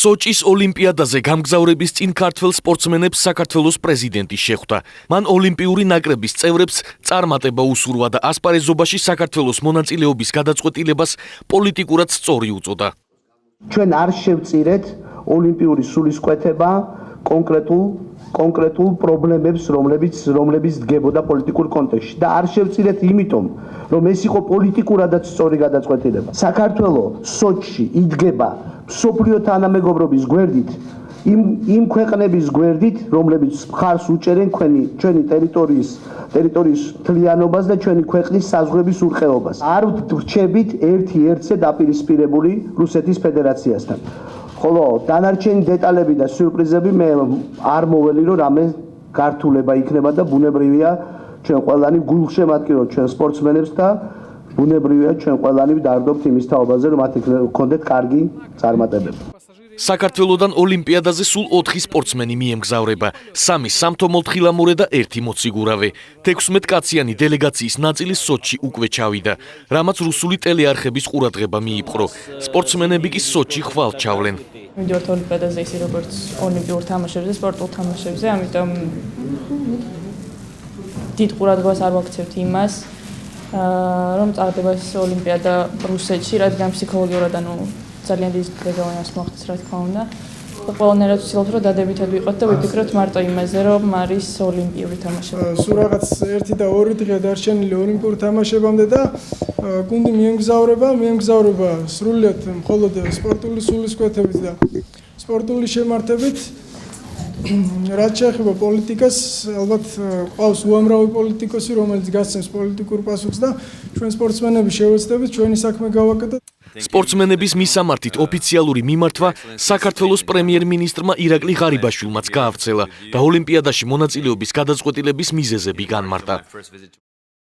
სოჭის ოლიმპიადაზე გამგზავრების წინ ქართველ სპორტსმენებს საქართველოს პრეზიდენტი შეხვდა. მან ოლიმპიური ნაკრების წევრებს წარმატება უსურვა და ასპარეზობაში საქართველოს მონაწილეობის გადაწყვეტილებას პოლიტიკურად სწორი უწოდა. ჩვენ არ შევწირეთ ოლიმპიური სულისკვეთება კონკრეტულ პრობლემებს, რომლებიც დგებოდა პოლიტიკურ კონტექსტში და არ შევწირეთ იმიტომ, რომ ეს იყო პოლიტიკურადაც სწორი გადაწყვეტილება. საქართველოს სოჭში იდგება მსოფლიო თანამეგობრობის გვერდით, იმ ქვეყნების გვერდით, რომლებიც მხარს უჭერენ ჩვენი ტერიტორიის მთლიანობას და ჩვენი ქვეყნის საზღვრების ურყეობას. არ ვრჩებით ერთი-ერთზე დაპირისპირებული რუსეთის ფედერაციასთან. ხოლო დანარჩენი დეტალები და სიურპრიზები მე არ მოველი, რომ რამე გართულება იქნება და ბუნებრივია ჩვენ ყველანი გულშემატკივროთ ჩვენ სპორტსმენებს და ბუნებრივია ჩვენ ყველანი დავდობთ იმის თაობაზე, რომ მათ ჰქონდეთ კარგი წარმატებები. საქართველოდან ოლიმპიადაზე სულ 4 სპორტსმენი მიემგზავრება, 3 სამთო-მოთხილამურე და 1 მოციგურავე. 16 კაციანი დელეგაციის ნაწილი სოჭში უკვე ჩავიდა, რამაც რუსული ტელეარხების ყურადღება მიიპყრო. სპორტსმენები კი სოჭში ხვალ ჩავლენ. მივიდივართ ოლიმპიადაზე ისე როგორც ოლიმპიურ თამაშებზე, სპორტულ თამაშებზე, ამიტომ დიდ ყურადღებას არ ვაქცევთ იმას, რომ წარდება ეს ოლიმპიადა რუსეთში, რადგან ფსიქოლოგიურად ძალიან დიდი გაგავანას მოახდენს, რა თქმა უნდა. ყველანაირად ვცდილობთ, რომ დადებითად ვიყოთ და ვიფიქროთ მარტო იმაზე, რომ არის ოლიმპიური თამაშები. სულ რაღაც 1 და 2 დღეა დარჩენილი ოლიმპიურ თამაშებამდე და გუნდი მიემგზავრება სრულიად მხოლოდ სპორტული სულისკვეთებით და სპორტული შემართებით. რაც შეეხება პოლიტიკას, ალბათ ყავს უამრავი პოლიტიკოსი, რომელიც გასცემს პოლიტიკურ პასუხს და ჩვენ სპორტსმენები შევეცდებით ჩვენი საქმე გავაკეთოთ. სპორტსმენების მისამართით ოფიციალური მიმართვა საქართველოს პრემიერ-მინისტრმა ირაკლი ღარიბაშვილმაც გაავრცელა და ოლიმპიადაში მონაწილეობის გადაწყვეტილების მიზეზები განმარტა.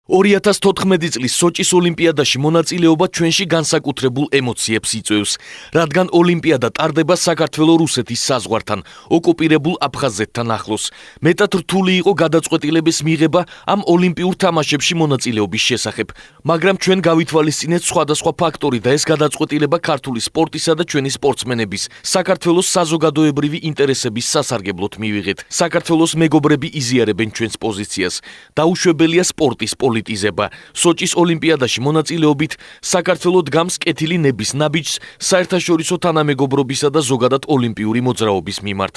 2014 წლის სოჭის ოლიმპიადაში მონაწილეობა ჩვენში განსაკუთრებულ ემოციებს იწვევს, რადგან ოლიმპიადა ტარდება საქართველო-რუსეთის საზღვართან, ოკუპირებულ აფხაზეთთან ახლოს. მეტად რთული იყო გადაწყვეტილების მიღება ამ ოლიმპიურ თამაშებში მონაწილეობის შესახებ, მაგრამ ჩვენ გავითვალისწინეთ სხვადასხვა ფაქტორი და ეს გადაწყვეტილება ქართული სპორტისა და ჩვენი სპორტსმენების, საქართველოს საზოგადოებრივი ინტერესების სასარგებლოდ მივიღეთ. საქართველოს მეგობრები იზიარებენ ჩვენს პოზიციას. დაუშვებელია სპორტის პოლიტიზება. სოჭის ოლიმპიადაში მონაწილეობით საქართველო დგამს კეთილი ნების ნაბიჯს საერთაშორისო თანამეგობრობისა და ზოგადად ოლიმპიური მოძრაობის მიმართ.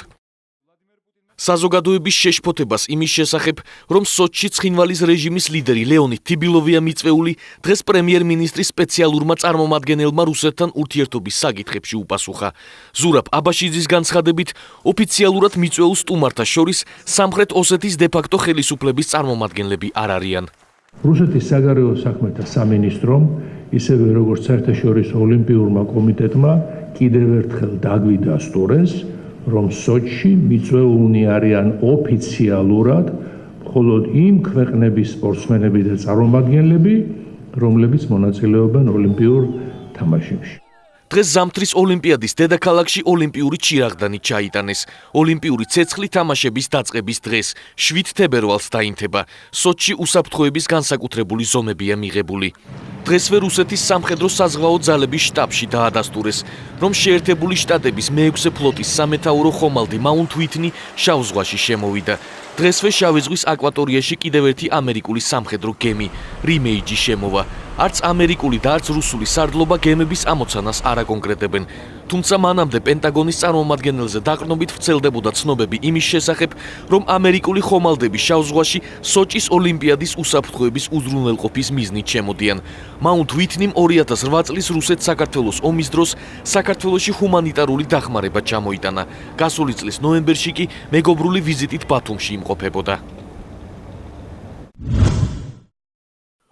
საზოგადოების შეშფოთებას იმის შესახებ, რომ სოჭში ცხინვალის რეჟიმის ლიდერი ლეონიდ თიბილოვია მიწვეული, დღეს პრემიერ-მინისტრის სპეციალურმა წარმომადგენელმა რუსეთთან ურთიერთობის საკითხებში უპასუხა. ზურაბ აბაშიძის განცხადებით, ოფიციალურად მიწვეულ სტუმართა შორის სამხრეთ ოსეთის დე-ფაქტო ხელისუფლების წარმომადგენლები არ არიან. რუსეთის საგარეო საქმეთა სამინისტრომ, ისევე როგორც საერთაშორისო ოლიმპიურმა კომიტეტმა კიდევ ერთხელ დაგვიდასტურეს, რომ სოჭში მიწვეულნი არიან ოფიციალურად მხოლოდ იმ ქვეყნების სპორტსმენები და წარმომადგენლები, რომლებიც მონაწილეობენ ოლიმპიურ თამაშებში. დღეს ზამთრის ოლიმპიადის დედაქალაქში ოლიმპიური ჩირაღდანი ჩაიტანეს. ოლიმპიური ცეცხლი თამაშების დაწყების დღეს 7 თებერვალს დაინთება. სოჭში უსაფრთხოების განსაკუთრებული ზომებია მიღებული. დღესვე რუსეთის სამხედრო საზღვაო ძალების შტაბში დაადასტურეს, რომ შეერთებული შტატების მე-6 ფლოტის სამეთაურო ხომალდი მაუნთ უიტნი შავ ზღვაში შემოვიდა. დღესვე შავი ზღვის აკვატორიაში კიდევ ერთი ამერიკული სამხედრო გემი რიმეიჯი შემოვა. არც ამერიკული და არც რუსული სარდლობა გემების ამოცანას არ აკონკრეტებენ. თუმცა მანამდე პენტაგონის წარმომადგენელზე დაყრდნობით ვრცელდებოდა ცნობები იმის შესახებ, რომ ამერიკული ხომალდები შავ ზღვაში სოჭის ოლიმპიადის უსაფრთხოების უზრუნველყოფის მიზნით შემოდიან. მაუნთ უიტნიმ 2008 წლის რუსეთ-საქართველოს ომის დროს საქართველოში ჰუმანიტარული დახმარება ჩამოიტანა. გასული წლის ნოემბერში კი მეგობრული ვიზიტით ბათუმში იმყოფებოდა.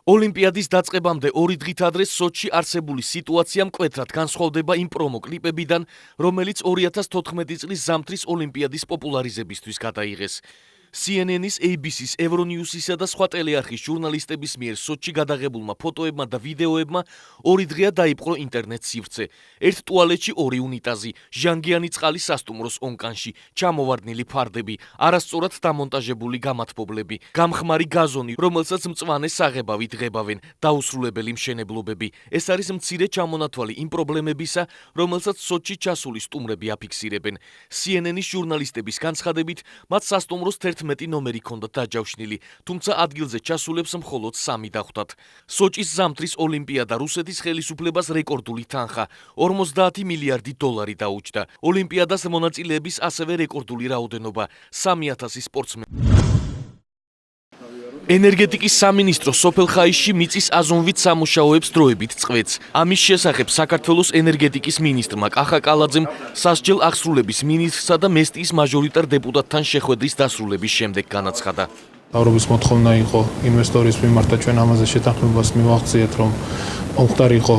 ოლიმპიადის დაწყებამდე 2 დღით ადრე სოჭში არსებული სიტუაცია მკვეთრად განსხვავდება იმ პრომო კლიპებიდან, რომელიც 2014 წლის ზამთრის ოლიმპიადის პოპულარიზებისთვის გადაიღეს. CNN-ის, ABC-ის, Euronews-ისა და სხვა ტელეარხის ჟურნალისტების მიერ სოჩში გადაღებულმა ფოტოებმა და ვიდეოებმა 2 დღეა დაიპყრო ინტერნეტ სივრცე. ერთ ტუალეტში 2 უნიტაზი, ჟანგიანი წყალი სასტუმროს ონკანში, ჩამოვარდნილი ფარდები, არასწორად დამონტაჟებული გამათბობლები, გამხმარი გაზონი, რომელსაც მწვანე საღებავით ღებავენ, დაუსრულებელი მშენებლობები. ეს არის მცირე ჩამონათვალი იმ პრობლემებისა, რომელსაც სოჩში ჩასული სტუმრები აფიქსირებენ. CNN-ის ჟურნალისტების განცხადებით, მათ სასტუმროს 11 ნომერი ჰქონდათ დაჯავშნილი, თუმცა ადგილზე ჩასულებს მხოლოდ 3 დახვდათ. სოჭის ზამთრის ოლიმპიადა რუსეთის ხელისუფლებას რეკორდული თანხა 50 მილიარდი დოლარი დაუჯდა. ოლიმპიადას მონაწილეების ასევე რეკორდული რაოდენობა 3000 სპორტსმენი. ენერგეტიკის სამინისტრო სოფელ ხაისში მიწის აზონვით სამუშაოებს დროებით წყვეტს. ამის შესახებ საქართველოს ენერგეტიკის მინისტრმა კახა კალაძემ სასჯელ აღსრულების მინისტრსა და მესტიის მაჟორიტარ დეპუტატთან შეხვედრის დასრულების შემდეგ განაცხადა. მთავრობის მოთხოვნა იყო ინვესტორის მიმართა ჩვენ ამაზე შეთანხმებას მივახციეთ, რომ მომხდარი იყო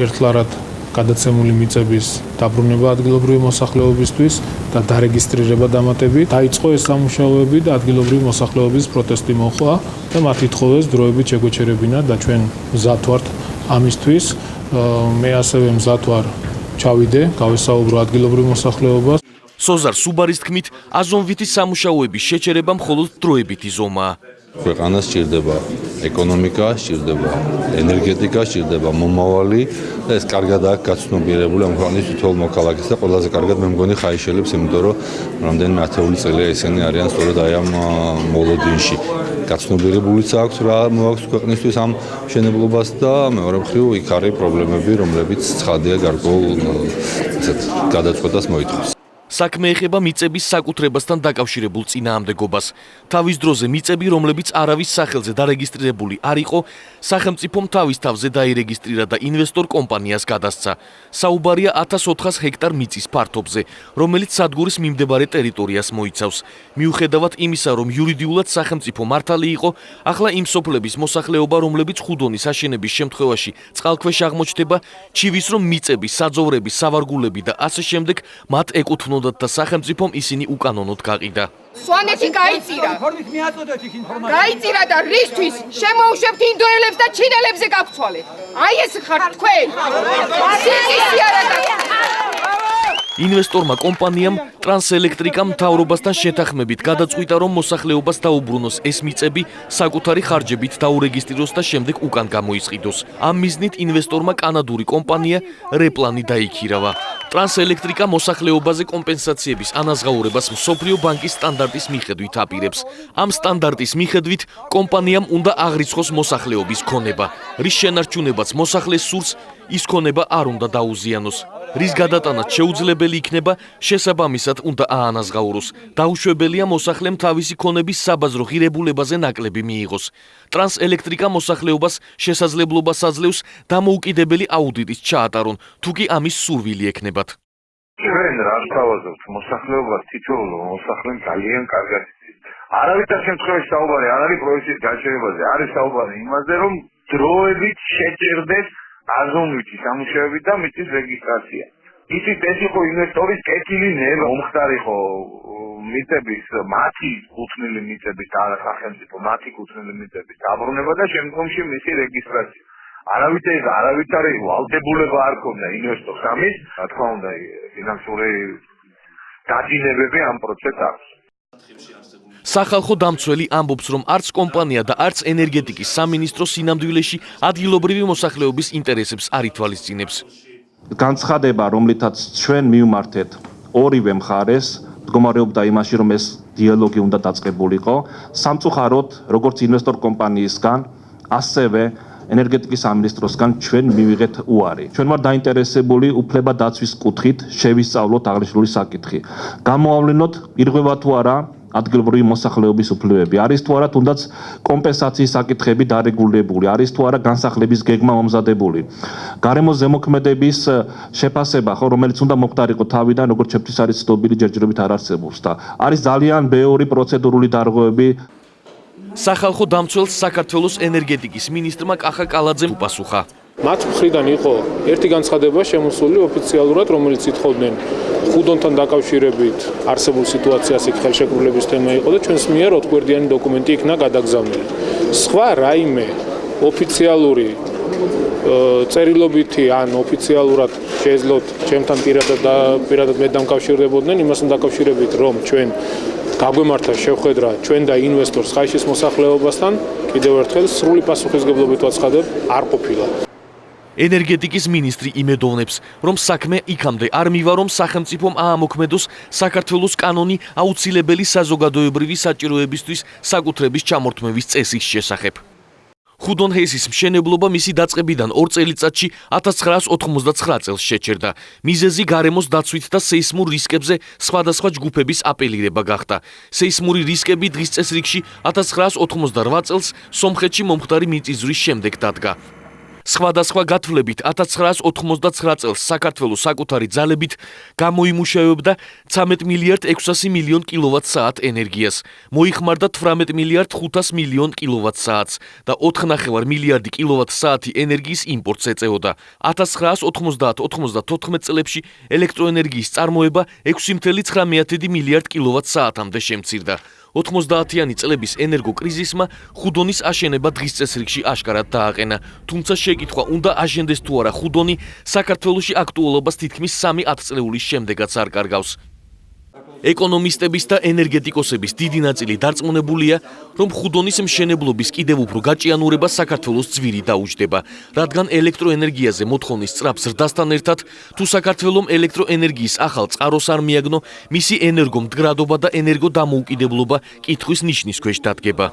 ერთლარად გადაცემული მიწების დაბრუნება ადგილობრივი მოსახლეობისთვის და დარეგისტრირება დამატებით. დაიწყო ეს სამუშაოები და ადგილობრივი მოსახლეობის პროტესტი მოხდა და მათ ითხოვეს დროებით შეგვეჩერებინათ და ჩვენ მზად ვართ ამისთვის. მე ასევე მზად ვარ ჩავიდე, გავესაუბრო ადგილობრივ მოსახლეობას. სოზარ სუბარის თქმით, აზონვითი სამუშაოების შეჩერება მხოლოდ დროებითი ზომაა. ქვეყანას სჭირდება ეკონომიკა, სჭირდება ენერგეტიკა, სჭირდება მომავალი და ეს კარგად აქვს გაცნობიერებული ამ ქვეყნის თითოეულ მოქალაქეს და ყველაზე კარგად მე მგონი ხაიშელებს, იმიტომ რომ რამდენიმე ათეული წელია ისინი არიან სწორედ აი ამ მოლოდინში. გაცნობიერებულიც აქვს რა მოაქვს ქვეყნისთვის ამ მშენებლობას და მეორე მხრივ იქ არის პრობლემები, რომლებიც ცხადია გარკვეულ ესეთ გადაწყვეტას მოითხოვს. საქმე ეხება მიწების საკუთრებასთან დაკავშირებულ წინააღმდეგობას. თავის დროზე მიწები, რომლებიც არავის სახელზე დარეგისტრირებული არ იყო, სახელმწიფომ თავის თავზე დაირეგისტრირა და ინვესტორ კომპანიას გადასცა. საუბარია 1400 ჰექტარ მიწის ფართობზე, რომელიც სადგურის მიმდებარე ტერიტორიას მოიცავს. მიუხედავად იმისა, რომ იურიდიულად სახელმწიფო მართალი იყო, ახლა იმ სოფლების მოსახლეობა, რომლებიც ხუდონის აშენების შემთხვევაში წყალქვეშ აღმოჩნდება, ჩივის რომ მიწები, საძოვრები, სავარგულები და ასე შემდეგ მათ ეკუთვნოდათ და სახელმწიფომ ისინი უკანონოდ გაყიდა. სვანეთი გაიწირა და რისთვის შემოუშვებთ ინდოელებს და ჩინელებზე გაგცვალეთ. აი ეს ხარ თქვენ. ინვესტორმა კომპანიამ ტრანსელექტრიკამ მთავრობასთან შეთანხმებით გადაწყვიტა, რომ მოსახლეობას დაუბრუნოს ეს მიწები, საკუთარი ხარჯებით დაურეგისტრიროს და შემდეგ უკან გამოისყიდოს. ამ მიზნით ინვესტორმა კანადური კომპანია რეპლანი დაიქირავა. ტრანსელექტრიკა მოსახლეობაზე კომპენსაციების ანაზღაურებას მსოფლიო ბანკის სტანდარტის მიხედვით აპირებს. ამ სტანდარტის მიხედვით კომპანიამ უნდა აღრიცხოს მოსახლეობის ქონება, რის შენარჩუნებაც მოსახლეს სურს, ის ქონება არ უნდა დაუზიანოს. რის გადატანაც შეუძლებელი იქნება, შესაბამისად უნდა აანაზღაუროს. დაუშვებელია მოსახლემ თავისი ქონების საბაზრო ღირებულებაზე ნაკლები მიიღოს. ტრანსელექტრიკა მოსახლეობას შესაძლებლობას აძლევს დამოუკიდებელი აუდიტის ჩაატარონ, თუ კი ამის სურვილი ექნებათ. ჩვენ რას თავაზობთ მოსახლეობას თითოეულ მოსახლემ ძალიან კარგად იცით. არავითარ შემთხვევაში საუბარი არ არის პროექტის გაჩერებაზე, არის საუბარი იმაზე, რომ დროებით შეჭერდეს აზონვითი სამუშაოები და მიწის რეგისტრაცია. იცით, ეს იყო ინვესტორის კეთილი ნება, მომხდარი ხო მიწების, მათი კუთვნილი მიწების და არა სახელმწიფო, მათი კუთვნილი მიწების დაბრუნება და შემდგომში მისი რეგისტრაცია. არავითარი ვალდებულება არ ქონდა ინვესტორს ამის, რა თქმა უნდა, ფინანსური დაძინებები ამ პროცესს აქვს. სახალხო დამცველი ამბობს, რომ არც კომპანია და არც ენერგეტიკის სამინისტრო სინამდვილეში ადგილობრივი მოსახლეობის ინტერესებს არ ითვალისწინებს. განცხადება, რომლითაც ჩვენ მივმართეთ ორივე მხარეს, მდგომარეობდა იმაში, რომ ეს დიალოგი უნდა დაწყებულიყო, სამწუხაროდ, როგორც ინვესტორ კომპანიისგან, ასევე ენერგეტიკის სამინისტროსგან ჩვენ მივიღეთ უარი. ჩვენ ვართ დაინტერესებული უფლება დაცვის კუთხით შევისწავლოთ აღნიშნული საკითხი. გამოავლინოთ, ირღვევა თუ არა ადგილობრივი მოსახლეობის უფლებები, არის თუ არა თუნდაც კომპენსაციის საკითხები დარეგულირებული, არის თუ არა განსახლების გეგმა მომზადებული. გარემოს ზემოქმედების შეფასება, ხო, რომელიც უნდა მოხდარიყო თავიდან, როგორც ჩემთვის არის ცნობილი, ჯერჯერობით არ არსებობს და არის ძალიან ბევრი პროცედურული დარღვევები. სახალხო დამცველს საქართველოს ენერგეტიკის მინისტრმა კახა კალაძემ უპასუხა. მათ მხრიდან იყო ერთი განცხადება შემოსული ოფიციალურად, რომელიც ითხოვდნენ ხუდონთან დაკავშირებით არსებულ სიტუაციას იქ ხელშეკრულების თემა იყო და ჩვენს მიერ 4 გვერდიანი დოკუმენტი იქნა გადაგზავნილი. სხვა რაიმე ოფიციალური წერილობითი ან ოფიციალურად შეეძლოთ ჩემთან პირადად მე დამკავშირდებოდნენ იმასთან დაკავშირებით, რომ ჩვენ გაგვემართა შეხვედრა ჩვენ და ინვესტორს ხაიშის მოსახლეობასთან, კიდევ ერთხელ სრული პასუხისგებლობით ვაცხადებ, არ ყოფილა. ენერგეტიკის მინისტრი იმედოვნებს, რომ საქმე იქამდე არ მივა, რომ სახელმწიფომ აამოქმედოს საქართველოს კანონი აუცილებელი საზოგადოებრივი საჭიროებისთვის საკუთრების ჩამორთმევის წესის შესახებ. ხუდონ ჰესის მშენებლობა მისი დაწყებიდან 2 წელიწადში 1999 წელს შეჩერდა. მიზეზი გარემოს დაცვით და სეისმურ რისკებზე სხვადასხვა ჯგუფების აპელირება გახდა. სეისმური რისკები დღის წესრიგში 1998 წელს სომხეთში მომხდარი მიწისძვრის შემდეგ დადგა. სხვადასხვა გათვლებით 1999 წელს საქართველოს საკუთარი ძალებით გამოიმუშავებდა 13 მილიარდ 600 მილიონ კილოვატ-საათ ენერგიას, მოიხმარდა 18 მილიარდ 500 მილიონ კილოვატ-საათს და 4,5 მილიარდი კილოვატ-საათი ენერგიის იმპორტს ეწეოდა. 1990-94 წლებში ელექტროენერგიის წარმოება 6,9 მილიარდ კილოვატ-საათამდე შემცირდა. 90-იანი წლების ენერგოკრიზისმა ხუდონის აშენება დღის წესრიგში აშკარად დააყენა, თუმცა შეკითხვა უნდა აშენდეს თუ არა ხუდონი საქართველოში აქტუალობას თითქმის 3 ათწლეულის შემდეგაც არ კარგავს. ეკონომისტების და ენერგეტიკოსების დიდი ნაწილი დარწმუნებულია, რომ ხუდონის მშენებლობის კიდევ უფრო გაჭიანურება საქართველოს ძვირი დაუჯდება, რადგან ელექტროენერგიაზე მოთხოვნის სწრაფ ზრდასთან ერთად, თუ საქართველომ ელექტროენერგიის ახალ წყაროს არ მიაგნო, მისი ენერგომდგრადობა და ენერგოდამოუკიდებლობა კითხვის ნიშნის ქვეშ დადგება.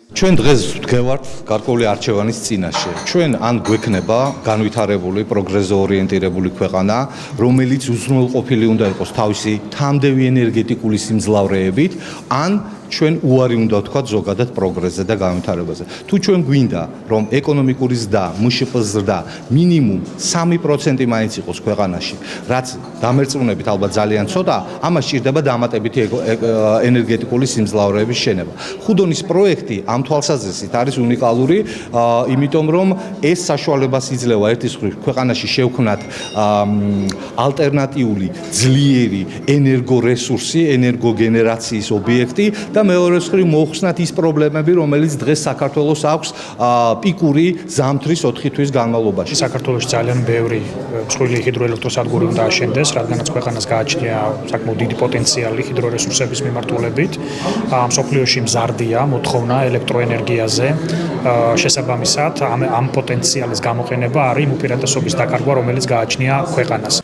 ჩვენ დღეს ვდგევართ გარკვეული არჩევანის წინაშე. ჩვენ ან გვექნება განვითარებული, პროგრესზე ორიენტირებული ქვეყანა, რომელიც უზრუნველყოფილი უნდა იყოს თავისი თამდევი ენერგეტიკული სიმძლავრეებით, ან ჩვენ უარი უნდა ვთქვათ ზოგადად პროგრესზე და განვითარებაზე. თუ ჩვენ გვინდა, რომ ეკონომიკური ზრდა, მშპ-ის ზრდა მინიმუმ 3% მაინც იყოს ქვეყანაში, რაც დამერწმუნებით ალბათ ძალიან ცოტა, ამას სჭირდება დამატებითი ენერგეტიკული სიმძლავრეების შენება. ხუდონის პროექტი ამ თვალსაზრისით არის უნიკალური, იმიტომ რომ ეს საშუალებას იძლევა ერთის მხრივ ქვეყანაში შევქმნათ ალტერნატიული ძლიერი ენერგორესურსი, ენერგოგენერაციის ობიექტი და მეორეს მხრივ მოხსნათ ის პრობლემები, რომელიც დღეს საქართველოს აქვს პიკური ზამთრის 4 თვის განმავლობაში. საქართველოში ძალიან ბევრი მსხვილი ჰიდროელექტროსადგური უნდა აშენდეს, რადგანაც ქვეყანას გააჩნია საკმაოდ დიდი პოტენციალი ჰიდრორესურსების მიმართულებით. მსოფლიოში მზარდია მოთხოვნა ელექტროენერგიაზე. შესაბამისად, ამ პოტენციალის გამოყენება არის იმ უპირატესობის დაკარგვა, რომელიც გააჩნია ქვეყანას.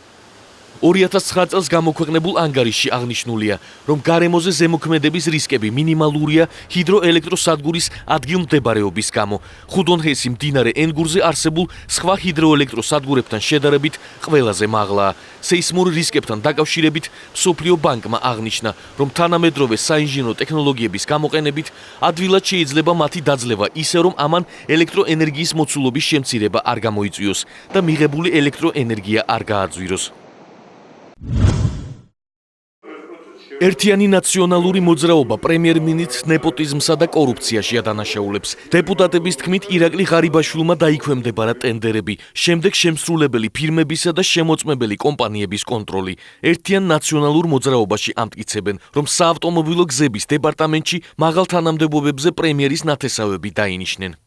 2009 წელს გამოქვეყნებულ ანგარიშში აღნიშნულია, რომ გარემოზე ზემოქმედების რისკები მინიმალურია ჰიდროელექტროსადგურის ადგილმდებარეობის გამო. ხუდონ ჰესი მდინარე ენგურზე არსებულ სხვა ჰიდროელექტროსადგურებთან შედარებით ყველაზე მაღლაა. სეისმურ რისკებთან დაკავშირებით მსოფლიო ბანკმა აღნიშნა, რომ თანამედროვე საინჟინრო ტექნოლოგიების გამოყენებით ადვილად შეიძლება მათი დაძლევა ისე, რომ ამან ელექტროენერგიის მოცულობის შემცირება არ გამოიწვიოს და მიღებული ელექტროენერგია არ გააძვიროს. ერთიანი ნაციონალური მოძრაობა პრემიერ-მინისტრს ნეპოტიზმსა და კორუფციაში ადანაშაულებს. დეპუტატების თქმით, ირაკლი ღარიბაშვილმა დაიქვემდებარა ტენდერები, შემდეგ შემსრულებელი ფირმებისა და შემოწმებელი კომპანიების კონტროლი. ერთიან ნაციონალურ მოძრაობაში ამტკიცებენ, რომ საავტომობილო გზების დეპარტამენტში მაღალ თანამდებობებზე პრემიერის ნათესავები დაინიშნენ.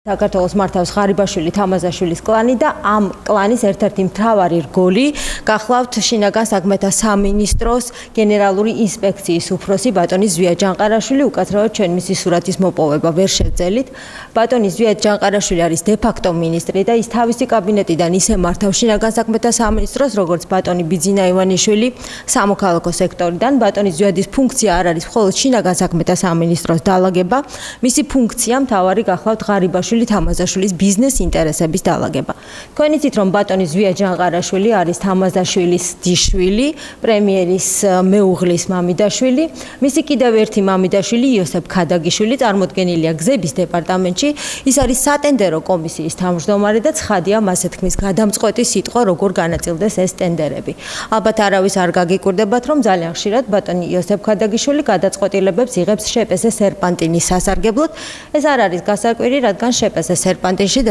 საქართველოს მართავს ღარიბაშვილი თამაზაშვილის კლანი და ამ კლანის ერთ-ერთი მთავარი რგოლი გახლავთ შინაგან საქმეთა სამინისტროს გენერალური ინსპექციის უფროსი ბატონი ზვია ჯანყარაშვილი. უკაცრავად ჩვენ მისი სურათის მოპოვება ვერ შეძელით. ბატონი ზვია ჯანყარაშვილი არის დე-ფაქტო მინისტრი და ის თავისი კაბინეტიდან ისე მართავს შინაგან საქმეთა სამინისტროს, როგორც ბატონი ბიძინა ივანიშვილი სამოქალაქო სექტორიდან. ბატონი ზვიადის ფუნქცია არ არის მხოლოდ შინაგან საქმეთა სამინისტროს დალაგება, მისი ფუნქცია მთავარი გახლავთ ღარიბაშვილი თამაზაშვილის ბიზნეს ინტერესების დალაგება. თქვენ იცით, რომ ბატონი ზვია ჯანყარაშვილი არის თამაზაშვილის დიშვილი, პრემიერის მეუღლის მამიდაშვილი. მისი კიდევ ერთი მამიდაშვილი იოსებ ქადაგიშვილი წარმოდგენილია გზების დეპარტამენტში. ის არის სატენდერო კომისიის თავმჯდომარე და ცხადია მასე თქმის გადამწყვეტი სიტყვა, როგორ განაწილდეს ეს ტენდერები. ალბათ არავის არ გაგიკვირდებათ, რომ ძალიან ხშირად ბატონი იოსებ ქადაგიშვილი გადაწყვეტილებებს იღებს შპს სერპანტინის სასარგებლოდ. ეს არ არის გასაკვირი, რადგან შეპაზე სერპანტინში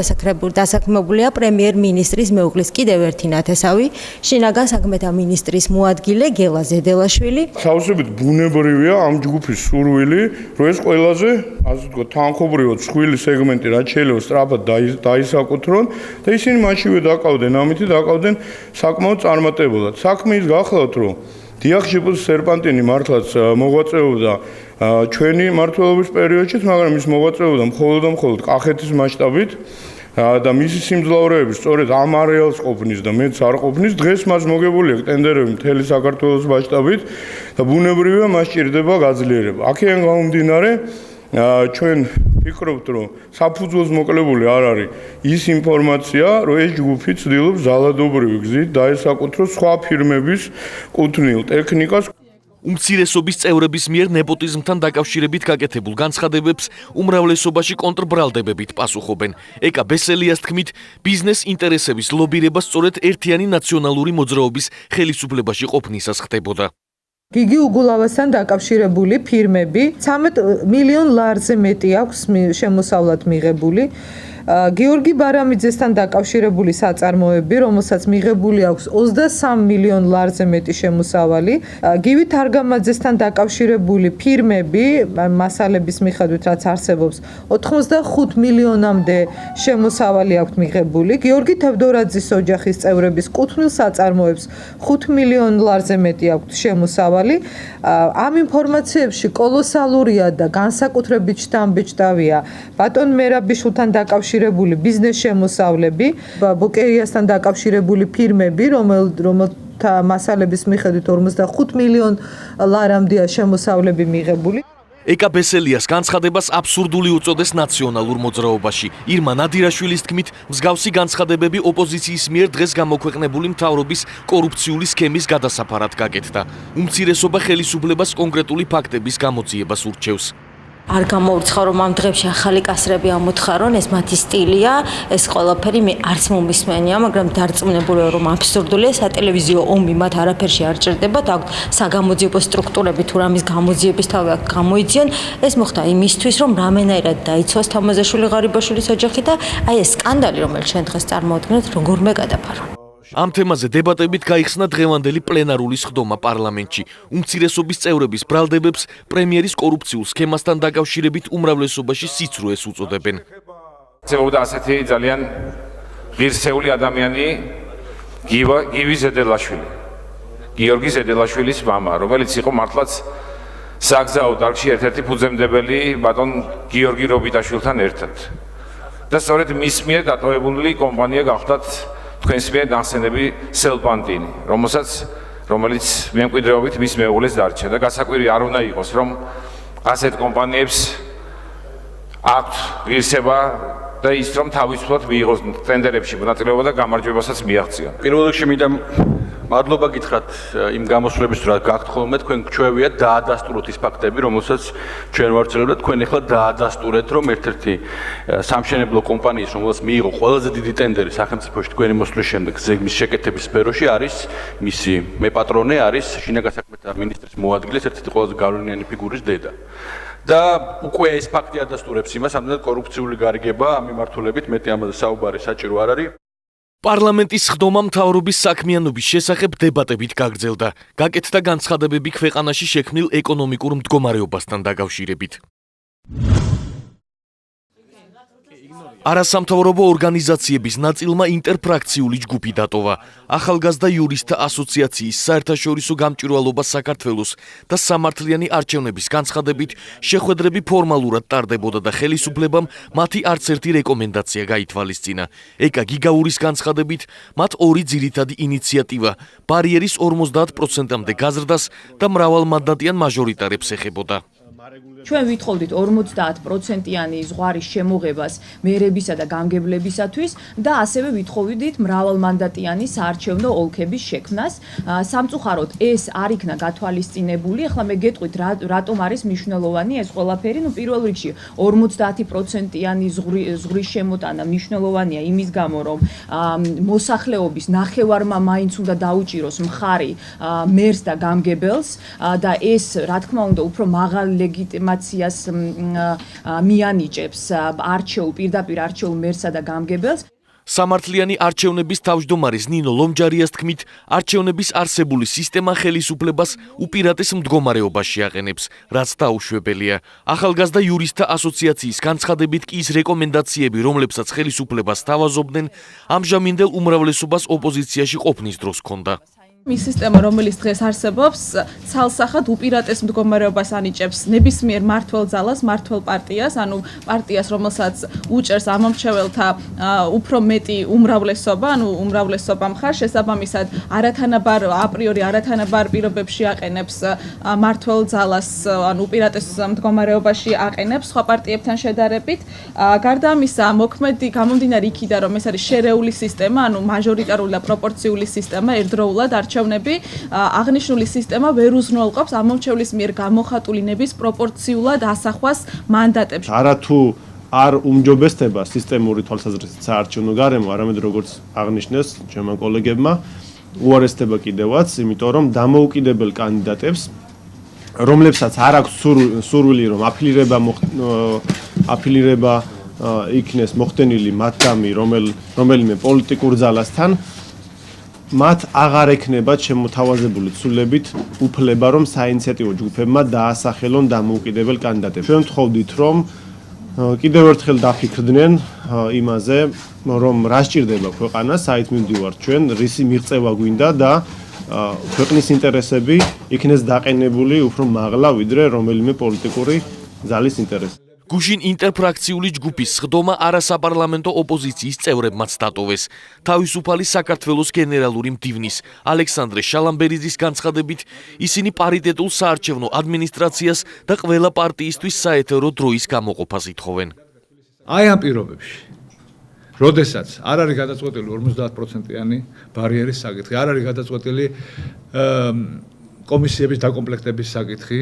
დასაქმებულია პრემიერ-მინისტრის მეუღლის კიდევ ერთი ნათესავი, შინაგან საქმეთა მინისტრის მოადგილე გელა ზედელაშვილი. თავისებით ბუნებრივია ამ ჯგუფის სურვილი, რომ ეს ყველაზე, ასე ვთქვათ, თანხმობრივად მსხვილი სეგმენტი რაც შეიძლება სწრაფად დაისაკუთრონ და ისინი მაშინვე დაკავდნენ, ამით დაკავდნენ საკმაოდ წარმატებულად. საქმე ის გახლავთ, რომ დიახ, სერპანტინი მართლაც მოღვაწეობდა ჩვენი მმართველობის პერიოდშიც, მაგრამ ის მოღვაწეობდა მხოლოდ კახეთის მასშტაბით და მისი სიმძლავრეები სწორედ ამ არეალს ყოფნის და მეც არ ყოფნის, დღეს მას მოგებული აქვს ტენდერები მთელი საქართველოს მასშტაბით და ბუნებრივია მას ჭირდება გაძლიერება. აქედან გამომდინარე, ჩვენ ვფიქრობთ, რომ საფუძველს მოკლებული არ არის ის ინფორმაცია, რომ ეს ჯგუფი ცდილობს ზალადობრივი გზით დაესაკუთროს სხვა ფირმების კუთვნილ ტექნიკას. უმცირესობის წევრების მიერ ნეპოტიზმთან დაკავშირებით გაკეთებულ განცხადებებს უმრავლესობაში კონტრბრალდებებით პასუხობენ. ეკა ბესელიას თქმით, ბიზნეს ინტერესების ლობირება სწორედ ერთიანი ნაციონალური მოძრაობის ხელისუფლებაში ყოფნისას ხდებოდა. გიგი უგულავასთან დაკავშირებული ფირმები 13 მილიონ ლარზე მეტი აქვს შემოსავლად მიღებული. გიორგი ბარამიძესთან დაკავშირებული საწარმოები, რომელსაც მიღებული აქვს 23 მილიონ ლარზე მეტი შემოსავალი, გივი თარგამაძესთან დაკავშირებული ფირმები, მასალების მიხედვით რაც არსებობს, 85 მილიონამდე შემოსავალი აქვს მიღებული. გიორგი თევდორაძის ოჯახის წევრების კუთვნილ საწარმოებს 5 მილიონ ლარზე მეტი აქვს შემოსავალი. ამ ინფორმაციებში კოლოსალურია და განსაკუთრებით შთამბეჭდავია ბატონ მერაბიშვილთან დაკავშირებული ბიზნეს შემოსავლები, ბოკერიასთან დაკავშირებული ფირმები, რომელთა მასალების მიხედვით 45 მილიონ ლარამდეა შემოსავლები მიღებული. ეკა ბესელიას განცხადებას აბსურდული უწოდეს ნაციონალურ მოძრაობაში. ირმა ნადირაშვილის თქმით, მსგავსი განცხადებები ოპოზიციის მიერ დღეს გამოქვეყნებული მთავრობის კორუფციული სქემის გადასაფარად გაკეთდა. უმცირესობა ხელისუფლებას კონკრეტული ფაქტების გამოძიებას ურჩევს. არ გამოურცხა რომ ამ დღეებში ახალი კასრები ამოთხარონ, ეს მათი სტილია, ეს ყველაფერი მე არც მომისმენია, მაგრამ დარწმუნებულია რომ აბსურდულია, სატელევიზიო ომი მათ არაფერში არ ჭირდებათ, აქვთ საგამოძიებო სტრუქტურები თუ რამის გამოძიების თავი აქ გამოიძიონ, ეს მოხდა იმისთვის რომ რამენაირად დაიცვას თამაზაშვილი ღარიბაშვილის ოჯახი და აი ეს სკანდალი რომელიც ჩვენ დღეს წარმოადგენთ როგორმე გადაფარო. ამ თემაზე დებატებით გაიხსნა დღევანდელი პლენარული სხდომა პარლამენტში. უმცირესობის წევრების ბრალდებებს პრემიერის კორუფციულ სქემასთან დაკავშირებით უმრავლესობაში სიცრუეს უწოდებენ. ცეობდა ასეთი ძალიან ღირსეული ადამიანი გივი ზედელაშვილი. გიორგი ზედელაშვილის მამა, რომელიც იყო მართლაც საგზაო დარგში ერთ-ერთი ფუძემდებელი ბატონ გიორგი რობიტაშვილთან ერთად. და სწორედ მის მიერ დატოვებული კომპანია გახდათ თქვენს მიერ ნახსენები სელპანტინი, რომელიც მემკვიდრეობით მის მეუღლეს დარჩა და გასაკვირი არ უნდა იყოს, რომ ასეთ კომპანიებს აქვთ ღირსება და ის რომ თავისუფლად მიიღოს ტენდერებში მონაწილეობა და გამარჯვებასაც მიაღწიონ. პირველ რიგში მინდა მადლობა გითხრათ იმ გამოსვლების რა გაქვთ ხოლმე თქვენ ჩვევიათ დაადასტუროთ ის ფაქტები, რომელსაც ჩვენ ვარცელებთ და თქვენ ახლა დაადასტურეთ, რომ ერთ-ერთი სამშენებლო კომპანიის, რომელსაც მიიღო ყველაზე დიდი ტენდერი სახელმწიფოში თქვენი მოსვლის შემდეგ ზეგმის შეკეთების სფეროში არის მისი მეპატრონე არის შინაგან საქმეთა მინისტრის მოადგილე, ერთ-ერთი ყველაზე გავლენიანი ფიგურის დედა. და უკვე ეს ფაქტი ადასტურებს იმას, ამდენად კორუფციული გარიგება ამ მიმართულებით მეტი ამაზე საუბარი საჭირო არ არის. პარლამენტის სხდომა მთავრობის საქმიანობის შესახებ დებატებით გაგრძელდა. გაკეთდა განცხადებები ქვეყანაში შექმნილ ეკონომიკურ მდგომარეობასთან დაკავშირებით. არასამთავრობო ორგანიზაციების ნაწილმა ინტერფრაქციული ჯგუფი დატოვა. ახალგაზრდა იურისტთა ასოციაციის საერთაშორისო გამჭვირვალობა საქართველოს და სამართლიანი არჩევნების განცხადებით შეხვედრები ფორმალურად ტარდებოდა და ხელისუფლებამ მათი არც ერთი რეკომენდაცია გაითვალისწინა. ეკა გიგაურის განცხადებით მათ ორი ძირითადი ინიციატივა ბარიერის 50%-მდე გაზრდას და მრავალმანდატიან მაჟორიტარებს ეხებოდა. ჩვენ ვითხოვდით 50%-იანი ზღვარის შემოღებას მერებისა და გამგებლებისათვის და ასევე ვითხოვდით მრავალმანდატიანი საარჩევნო ოლქების შექმნას. სამწუხაროდ ეს არ იქნა გათვალისწინებული. ახლა მე გეტყვით რატომ არის მნიშვნელოვანი ეს ყველაფერი. პირველ რიგში 50%-იანი ზღვრის შემოტანა მნიშვნელოვანია იმის გამო, რომ მოსახლეობის ნახევარმა მაინც უნდა დაუჭიროს მხარი მერს და გამგებელს და ეს რა თქმა უნდა უფრო მაღალი ლეგიტიმაციას მიანიჭებს პირდაპირ არჩეულ მერსა და გამგებელს. სამართლიანი არჩევნების თავმჯდომარის ნინო ლომჯარიას თქმით, არჩევნების არსებული სისტემა ხელისუფლებას უპირატეს მდგომარეობაში აყენებს, რაც დაუშვებელია. ახალგაზრდა იურისტთა ასოციაციის განცხადებით კი ის რეკომენდაციები, რომლებსაც ხელისუფლებას თავაზობდნენ, ამჟამინდელ უმრავლესობას ოპოზიციაში ყოფნის დროს ჰქონდა. მის სისტემა, რომელიც დღეს არსებობს, ცალსახად უპირატეს მდგომარეობას ანიჭებს ნებისმიერ მმართველ ძალას, მმართველ პარტიას, ანუ პარტიას, რომელსაც უჭერს ამომრჩეველთა უფრო მეტი უმრავლესობა, ანუ უმრავლესობა მხარ, შესაბამისად აპრიორი არათანაბარ პირობებში აყენებს მმართველ ძალას, ანუ უპირატეს მდგომარეობაში აყენებს სხვა პარტიებთან შედარებით. გარდა ამისა, მოქმედი გამომდინარე იქიდან, რომ ეს არის შერეული სისტემა, ანუ მაჟორიტარული და პროპორციული სისტემა, ერთდროულად არჩევნები, აღნიშნული სისტემა ვერ უზრუნველყოფს ამომრჩევლის მიერ გამოხატული ნების პროპორციულად ასახვას მანდატებში. არათუ არ უმჯობესდება სისტემური თვალსაზრისით საარჩევნო გარემო, არამედ როგორც აღნიშნეს ჩემმა კოლეგებმა, უარესდება კიდევაც, იმიტომ რომ დამოუკიდებელ კანდიდატებს, რომლებსაც არ აქვს სურვილი, რომ აფილირება იქნეს მოხდენილი მათგამი რომელიმე პოლიტიკურ ძალასთან, მათ აღარ ექნებათ შემოთავაზებული ცვლილებით უფლება, რომ საინიციატივო ჯგუფებმა დაასახელონ დამოუკიდებელ კანდიდატებს. ჩვენ ვთხოვდით, რომ კიდევ ერთხელ დაფიქრდნენ იმაზე, რომ რა სჭირდება ქვეყანას, საით მივდივართ ჩვენ, რისი მიღწევა გვინდა და ქვეყნის ინტერესები იქნეს დაყენებული უფრო მაღლა, ვიდრე რომელიმე პოლიტიკური ძალის ინტერესი. გუშინ ინტერფრაქციული ჯგუფის სხდომა არასაპარლამენტო ოპოზიციის წევრებმაც დატოვეს. თავისუფალი საქართველოს გენერალური მდივნის ალექსანდრე შალამბერიძის განცხადებით, ისინი პარიტეტულ საარჩევნო ადმინისტრაციას და ყველა პარტიისთვის საეთერო დროის გამოყოფას ითხოვენ. აი ამ პირობებში, როდესაც არ არის გადაწყვეტილი 50%-იანი ბარიერის საკითხი, არ არის გადაწყვეტილი კომისიების დაკომპლექტების საკითხი,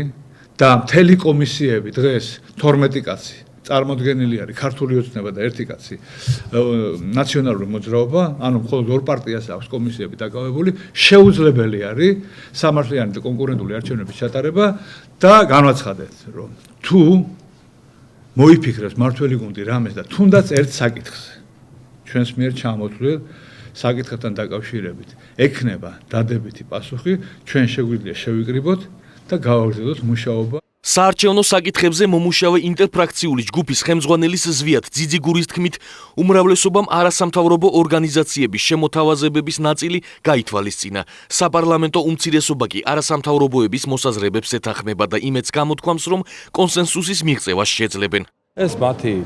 და მთელი კომისიები დღეს 12 კაცი წარმოდგენილი არის ქართული ოცნება და ერთი კაცი ნაციონალური მოძრაობა, ანუ მხოლოდ ორ პარტიას აქვს კომისიები დაკავებული, შეუძლებელი არის სამართლიანი და კონკურენტული არჩევნების ჩატარება და განვაცხადეთ, რომ თუ მოიფიქრებს მმართველი გუნდი რამეს და თუნდაც ერთ საკითხს ჩვენს მიერ ჩამოთვლილ საკითხებთან დაკავშირებით ექნება დადებითი პასუხი, ჩვენ შეგვიძლია შევიკრიბოთ და გავაგრძელოთ მუშაობა. საარჩევნო საკითხებზე მომუშავე ინტერფრაქციული ჯგუფის ხელმძღვანელის ზვიად ძიძიგურის თქმით, უმრავლესობამ არასამთავრობო ორგანიზაციების შემოთავაზებების ნაწილი გაითვალისწინა. საპარლამენტო უმცირესობა კი არასამთავრობოების მოსაზრებებს ეთანხმება და იმედს გამოთქვამს, რომ კონსენსუსის მიღწევას შეძლებენ. ეს მათი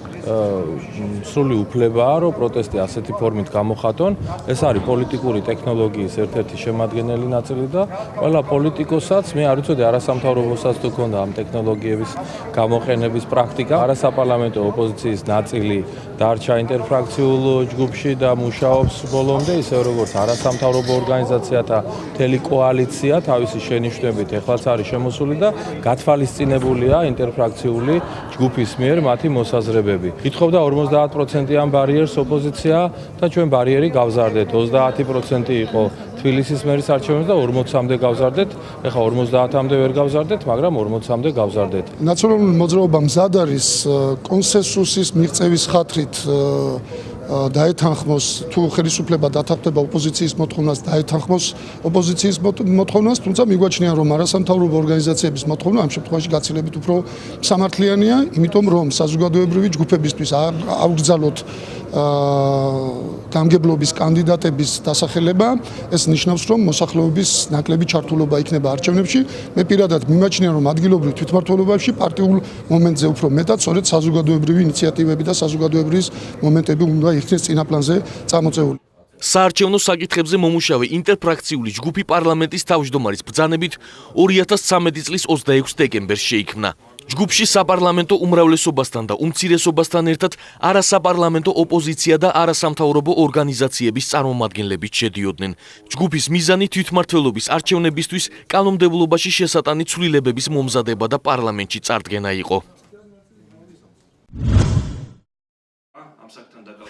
სრული უფლებაა, რომ პროტესტი ასეთი ფორმით გამოხატონ. ეს არის პოლიტიკური ტექნოლოგიის ერთ-ერთი შემადგენელი ნაწილი და ყველა პოლიტიკოსაც, მე არ ვიცოდი არასამთავრობოსაც თუ ქონდა ამ ტექნოლოგიების გამოყენების პრაქტიკა. არასაპარლამენტო ოპოზიციის ნაწილი დარჩა ინტერფრაქციულ ჯგუფში და მუშაობს ბოლომდე, ისე როგორც არასამთავრობო ორგანიზაციათა მთელი კოალიცია თავისი შენიშვნებით ეხლაც არის შემოსული და გათვალისწინებულია ინტერფრაქციული ჯგუფის მიერ მოსაზრებები. ითხოვდა 50%-იან ბარიერს ოპოზიცია და ჩვენ ბარიერი გავზარდეთ. 30% იყო თბილისის მერის არჩევნებს და 40-მდე გავზარდეთ. ეხლა 50-მდე ვერ გავზარდეთ, მაგრამ 40-მდე გავზარდეთ. ნაციონალური მოძრაობა მზად არის კონსენსუსის მიღწევის ხათრით დაეთანხმოს თუ ხელისუფლება დათანხმდება ოპოზიციის მოთხოვნას დაეთანხმოს ოპოზიციის მოთხოვნას, თუმცა მიგვაჩნია რომ არასამთავრობო ორგანიზაციების მოთხოვნა ამ შემთხვევაში გაცილებით უფრო სამართლიანია, იმიტომ რომ საზოგადოებრივი ჯგუფებისთვის აუგრძალოთ გამგებლობის კანდიდატების დასახელება, ეს ნიშნავს რომ მოსახლეობის ნაკლები ჩართულობა იქნება არჩევნებში. მე პირადად მიმაჩნია რომ ადგილობრივ თვითმმართველობაში პარტიულ მომენტზე უფრო მეტად სწორედ საზოგადოებრივი ინიციატივები და საზოგადოებრივი მომენტები უნდა იქნეს წინაპლანზე წამოწეული. საარჩევნო საკითხებზე მომუშავე ინტერფრაქციული ჯგუფი პარლამენტის თავმჯდომარის ბრძანებით 2013 წლის 26 დეკემბერს შეიქმნა. ჯგუფში საპარლამენტო უმრავლესობასთან და უმცირესობასთან ერთად არასაპარლამენტო ოპოზიცია და არასამთავრობო ორგანიზაციების წარმომადგენლებიც შედიოდნენ. ჯგუფის მიზანი თვითმმართველობის არჩევნებისთვის კანონმდებლობაში შესატანი ცვლილებების მომზადება და პარლამენტში წარდგენა იყო.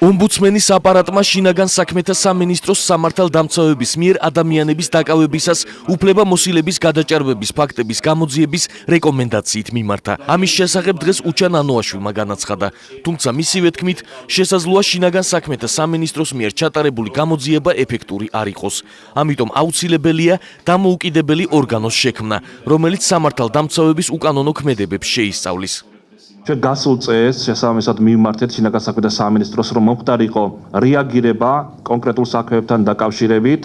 ომბუდსმენის აპარატმა შინაგან საქმეთა სამინისტროს სამართალდამცავების მიერ ადამიანების დაკავებისას უფლებამოსილების გადაჭარბების ფაქტების გამოძიების რეკომენდაციით მიმართა. ამის შესახებ დღეს უჩან ანოაშვილმა განაცხადა, თუმცა მისივე თქმით, შესაძლოა შინაგან საქმეთა სამინისტროს მიერ ჩატარებული გამოძიება ეფექტური არ იყოს. ამიტომ აუცილებელია დამოუკიდებელი ორგანოს შექმნა, რომელიც სამართალდამცავების უკანონო ქმედებებს შეისწავლის. ჩვენ გასულ წელს შესაბამისად მივმართეთ შინაგან საქმეთა სამინისტროს, რომ მომხდარიყო რეაგირება კონკრეტულ საქმეებთან დაკავშირებით.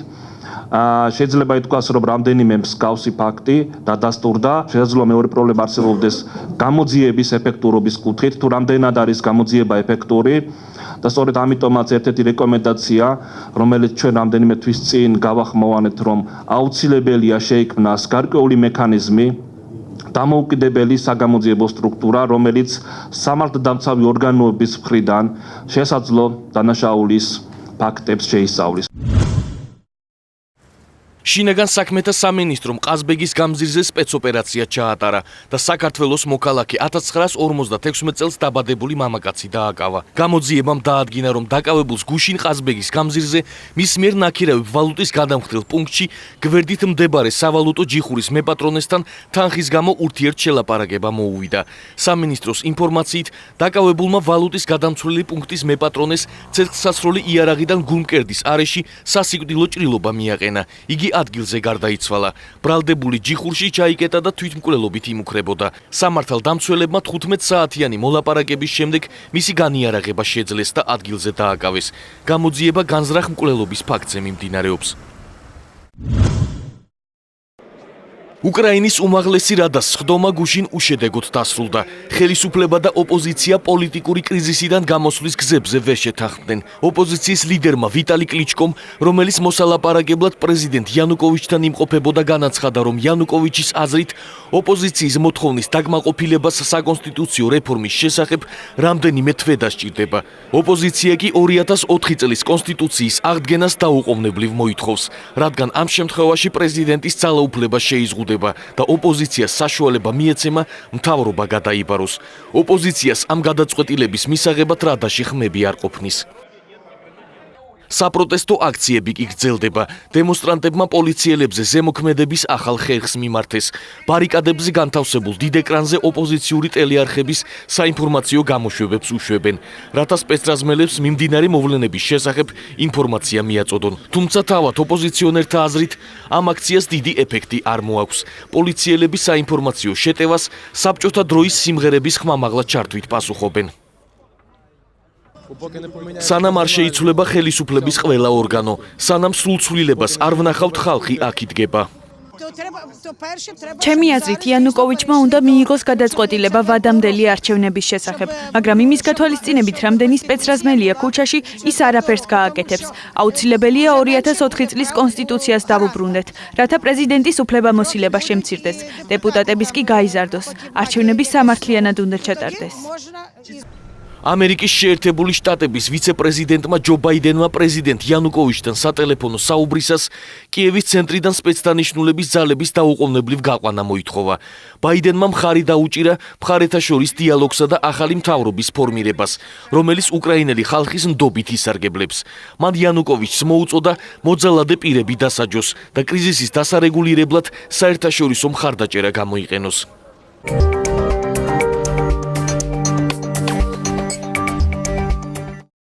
შეიძლება ითქვას, რომ რამდენიმე მსგავსი ფაქტი დადასტურდა. შესაძლოა მეორე პრობლემა არსებობდეს გამოძიების ეფექტურობის კუთხით, თუ რამდენად არის გამოძიება ეფექტური. და სწორედ ამიტომაც ერთ-ერთი რეკომენდაცია, რომელიც ჩვენ რამდენიმე თვის წინ გავახმოვანეთ, რომ აუცილებელია შეიქმნას გარკვეული მექანიზმი, დამოუკიდებელი საგამოძიებო სტრუქტურა, რომელიც სამართალდამცავი ორგანოების მხრიდან შესაძლო დანაშაულის ფაქტებს შეისწავლის. შინაგან საქმეთა სამინისტრომ ყაზბეგის გამზირზე სპეცოპერაცია ჩაატარა და საქართველოს მოქალაქე 1956 წელს დაბადებული მამაკაცი დააკავა. გამოძიებამ დაადგინა, რომ დაკავებულს გუშინ ყაზბეგის გამზირზე მის მიერ ნაქირავი ვალუტის გადამხდელ პუნქტში გვერდით მდებარე სავალუტო ჯიხურის მეპატრონესთან თანხის გამო ურთიერთშელაპარაკება მოუვიდა. სამინისტროს ინფორმაციით, დაკავებულმა ვალუტის გადამცვლელი პუნქტის მეპატრონეს ცეცხლსასროლი იარაღიდან გულმკერდის არეში სასიკვდილო ჭრილობა მიაყენა. იგი ადგილზე გარდაიცვალა. ბრალდებული ჯიხურში ჩაიკეტა და თვითმკვლელობით იმუქრებოდა. სამართალდამცველებმა 15 საათიანი მოლაპარაკების შემდეგ მისი განიარაღება შეძლეს და ადგილზე დააკავეს. გამოძიება განზრახ მკვლელობის ფაქტზე მიმდინარეობს. უკრაინის უმაღლესი რადას სხდომა გუშინ უშედეგოდ დასრულდა. ხელისუფლება და ოპოზიცია პოლიტიკური კრიზისიდან გამოსვლის გზებზე ვერ შეთანხმდნენ. ოპოზიციის ლიდერმა ვიტალი კლიჩკომ, რომელიც მოსალაპარაკებლად პრეზიდენტ იანუკოვიჩთან იმყოფებოდა, განაცხადა, რომ იანუკოვიჩის აზრით ოპოზიციის მოთხოვნის დაკმაყოფილებას საკონსტიტუციო რეფორმის შესახებ რამდენიმე თვე დასჭირდება. ოპოზიცია კი 2004 წლის კონსტიტუციის აღდგენას დაუყოვნებლივ მოითხოვს, რადგან ამ შემთხვევაში პრეზიდენტის ძალაუფლება შეიზღუდება და ოპოზიციას საშუალება მიეცემა მთავრობა გადაიბაროს. ოპოზიციას ამ გადაწყვეტილების მისაღებად რადაში ხმები არ ყოფნის. საპროტესტო აქციები კი გრძელდება. დემონსტრანტებმა პოლიციელებზე ზემოქმედების ახალ ხერხს მიმართეს. ბარიკადებზე განთავსებულ დიდ ეკრანზე ოპოზიციური ტელეარხების საინფორმაციო გამოშვებებს უშვებენ, რათა სპეცრაზმელებს მიმდინარე მოვლენების შესახებ ინფორმაცია მიაწოდონ. თუმცა თავად ოპოზიციონერთა აზრით, ამ აქციას დიდი ეფექტი არ მოაქვს. პოლიციელები საინფორმაციო შეტევას საბჭოთა დროის სიმღერების ხმამაღლა ჩართვით პასუხობენ. სანამ არ შეიცვლება ხელისუფლების ყველა ორგანო, სანამ სრულცვლილებას არ ვნახავთ, ხალხი აქ იდგება. ჩემი აზრით, იანუკოვიჩმა უნდა მიიღოს გადაწყვეტილება ვადამდელი არჩევნების შესახებ, მაგრამ იმის გათვალისწინებით, რამდენი სპეცრაზმელია ქუჩაში, ის არაფერს გააკეთებს. აუცილებელია 2004 წლის კონსტიტუციას დავუბრუნდეთ, რათა პრეზიდენტის უფლებამოსილება შემცირდეს, დეპუტატების კი გაიზარდოს, არჩევნები სამართლიანად უნდა ჩატარდეს. ამერიკის შეერთებული შტატების ვიცე-პრეზიდენტმა ჯო ბაიდენმა პრეზიდენტ იანუკოვიჩთან სატელეფონო საუბრისას კიევის ცენტრიდან სპეცდანიშნულების ძალების დაუყოვნებლივ გაყვანა მოითხოვა. ბაიდენმა მხარი დაუჭირა მხარეთა შორის დიალოგსა და ახალი მთავრობის ფორმირებას, რომელიც უკრაინელი ხალხის ნდობით ისარგებლებს. მან იანუკოვიჩს მოუწოდა მოძალადე პირები დასაჯოს და კრიზისის დასარეგულირებლად საერთაშორისო მხარდაჭერა გამოიყენოს.